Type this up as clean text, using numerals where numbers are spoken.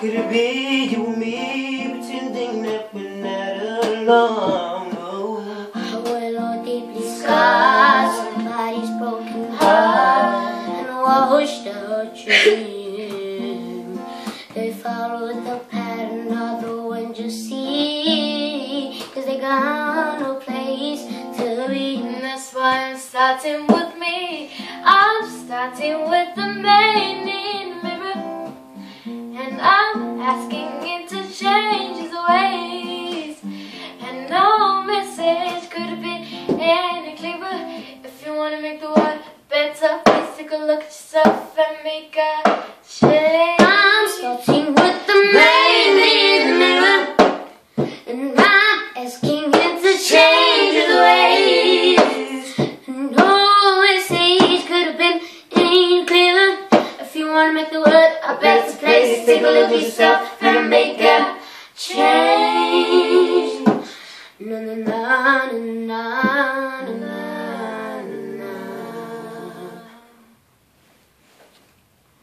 Could it be you and me pretending that we're not alone? Oh. We're all deeply scarred, somebody's broken heart, and washed a dream. They followed the pattern of the wind you see, 'cause they got no place to be. And that's why I'm starting with me. I'm starting with the man in the mirror, and I'm asking him to change his ways. And no message could have been any clearer. If you want to make the world better, please take a look at yourself and make a change. I'm starting with the man in the mirror, and I'm asking him to change his ways. And no message could have been any clearer. If you want to make the world a better place, take a look at yourself and make a change. Na na na na na na.